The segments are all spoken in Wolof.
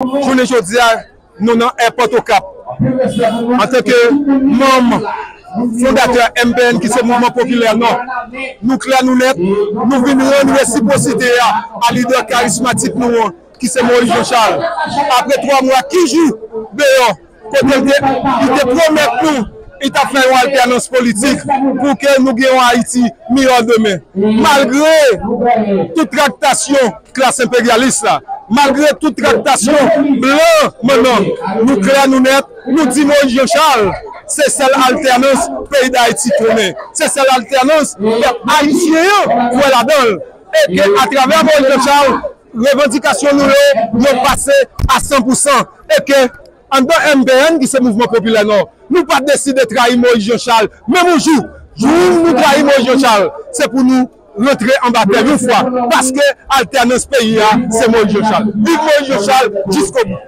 Journée aujourd'hui, nous dans Airport au Cap. En tant que membre fondateur MPN qui c'est mouvement populaire, non. Nous clair, nous net, nous venons rendre réciprocité à leader charismatique nous, qui c'est Moïse Jean-Charles. Après 3 mois, qui joue dehors, côté il te promet nous, il t'a fait une alternance politique pour que nous gagnions Haïti meilleur demain. Malgré toute tractation classe impérialiste là, malgré toute tractation blanc, maintenant, nous créons nous net, nous disons Jean-Charles, c'est celle alternance pays d'Haïti tourné. C'est celle alternance haïtien pour la donne. Et qu'à travers Moïse Jean-Charles, revendication nous passé à 100%. Et que, en dans MBN, qui c'est mouvement populaire nord, nous pas décider de trahir Moïse Jean-Charles. Même un jour, nous trahir Moïse Jean-Charles, c'est pour nous rentrer en bataille une fois. Parce que alternance pays, c'est Moïse Jean-Charles. Vive Moïse Jean-Charles jusqu'au bout.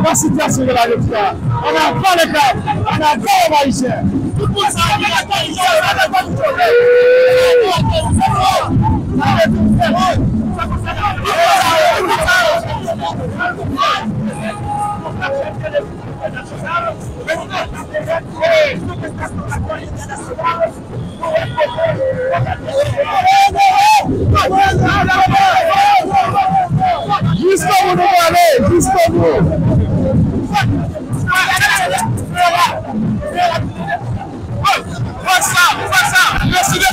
La situation de la lecture. On n'a pas le cas, on n'a pas le maïsien. Tout le monde s'en va, on n'a pas de problème. Jusqu'au bout de aller, jusqu'au bout. Merci de